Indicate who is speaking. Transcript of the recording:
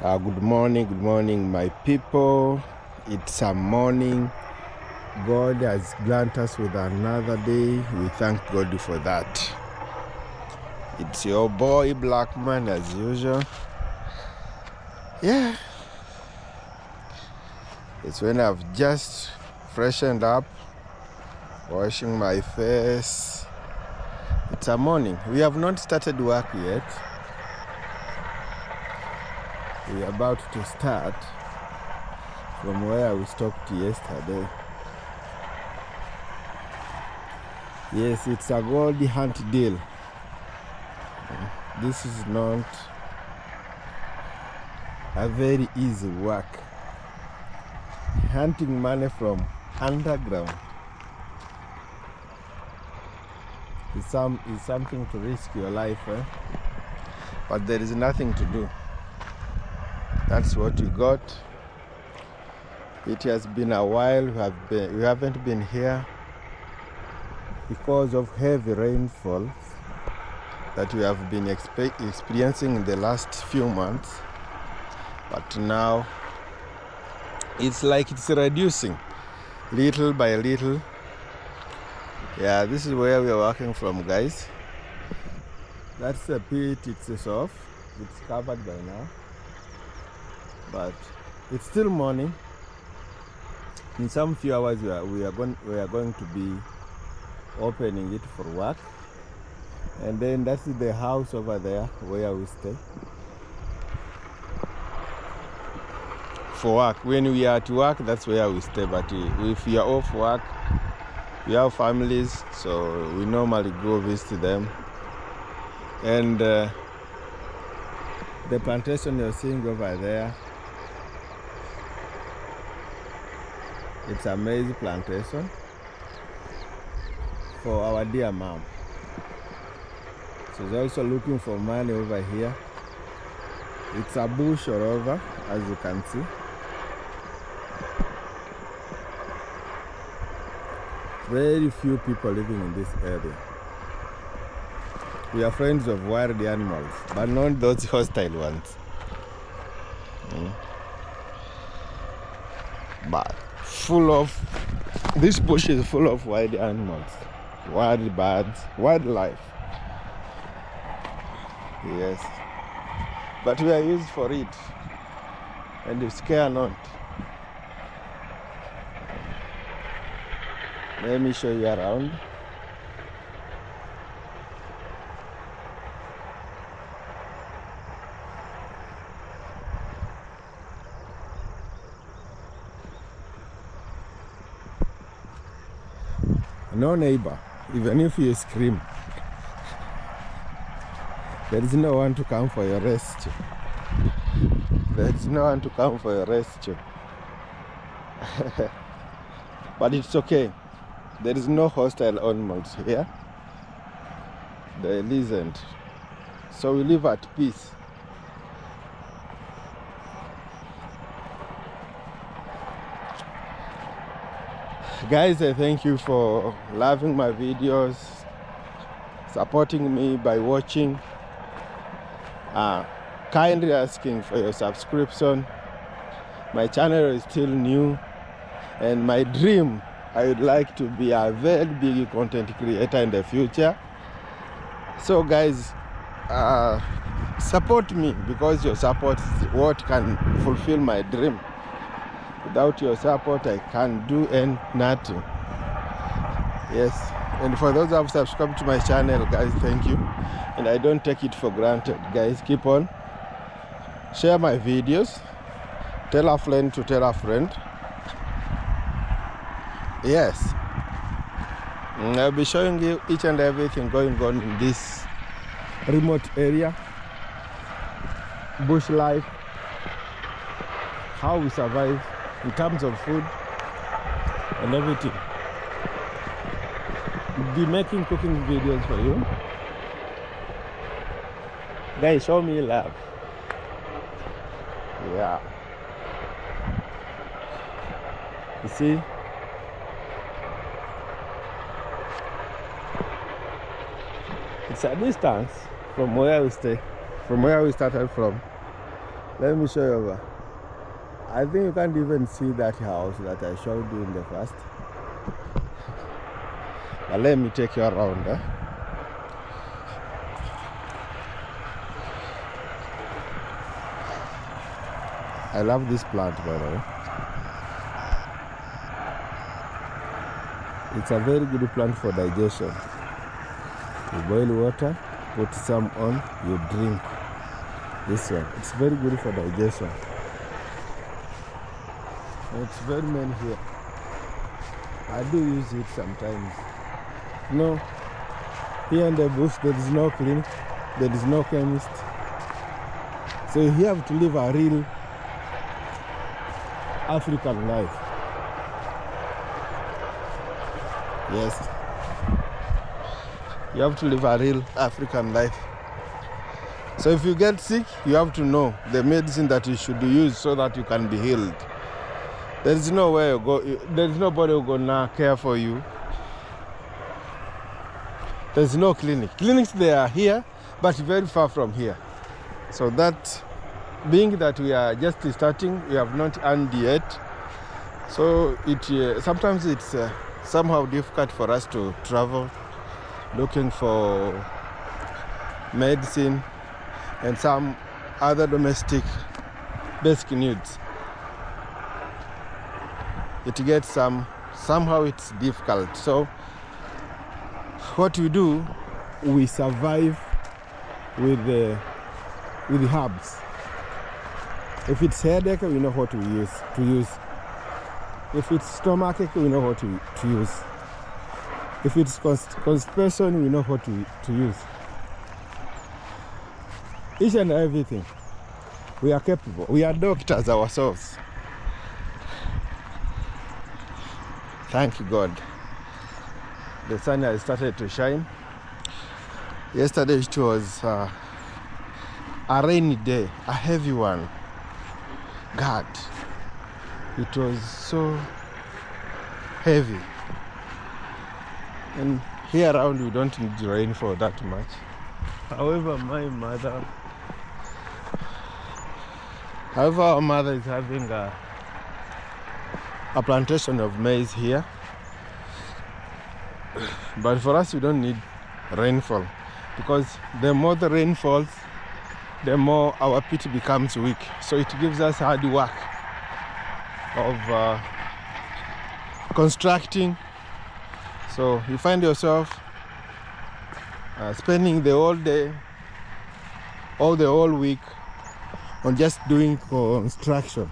Speaker 1: Good morning, my people. It's a morning. God has granted us with another day. We thank God for that. It's your boy Blackman as usual. Yeah, it's when I've just freshened up, washing my face. It's a morning. We have not started work yet. We are about to start from where we stopped yesterday. Yes, it's a gold hunt deal. This is not a very easy work. Hunting money from underground is something to risk your life, but there is nothing to do. That's what we got. It has been a while. We haven't been here because of heavy rainfall that we have been experiencing in the last few months. But now it's like it's reducing little by little. Yeah, this is where we are working from, guys. That's the pit itself. It's covered by now, but it's still morning. In some few hours we are going to be opening it for work, and then that's the house over there where we stay for work. When we are at work, that's where we stay, but if we are off work, we have families, so we normally go visit them. And the plantation you're seeing over there, it's a maize plantation for our dear mom. She's also looking for money over here. It's a bush all over, as you can see. Very few people living in this area. We are friends of wild animals, but not those hostile ones. But this bush is full of wild animals, wild birds, wildlife. Yes, but we are used for it, and you scare not. Let me show you around. No neighbor, even if you scream, there is no one to come for your rescue. There is no one to come for your rescue. But it's okay. There is no hostile animals here. There isn't. So we live at peace. Guys, I thank you for loving my videos, supporting me by watching, kindly asking for your subscription. My channel is still new, and my dream, I would like to be a very big content creator in the future. So guys, support me, because your support is what can fulfill my dream. Without your support, I can't do nothing. Yes, and for those who have subscribed to my channel, guys, thank you. And I don't take it for granted. Guys, keep on. Share my videos. Tell a friend to tell a friend. Yes. I'll be showing you each and everything going on in this remote area. Bush life. How we survive in terms of food and everything. We'll be making cooking videos for you. Guys, show me love. Yeah. You see? It's a distance from where we stay, from where we started from. Let me show you over. I think you can't even see that house that I showed you in the first. But let me take you around. I love this plant, by the way. It's a very good plant for digestion. You boil water, put some on, you drink this one. It's very good for digestion. It's very many here. I do use it sometimes. No, here in the bush there is no clinic, there is no chemist. So you have to live a real African life. Yes. You have to live a real African life. So if you get sick, you have to know the medicine that you should use so that you can be healed. There is no way you go. There is nobody who gonna care for you. There is no clinic. Clinics, they are here, but very far from here. So that, being that we are just starting, we have not earned yet. So it sometimes it's somehow difficult for us to travel, looking for medicine and some other domestic basic needs. It gets somehow it's difficult. So what we do, we survive with herbs. If it's headache, we know what to use. If it's stomachache, we know what to use. If it's constipation, we know what to use. Each and everything. We are capable. We are doctors ourselves. Thank God. The sun has started to shine. Yesterday it was a rainy day, a heavy one. God, it was so heavy. And here around we don't need rainfall that much. However, our mother is having a plantation of maize here. But for us, we don't need rainfall, because the more the rain falls, the more our pit becomes weak. So it gives us hard work of constructing. So you find yourself spending the whole day or the whole week on just doing construction.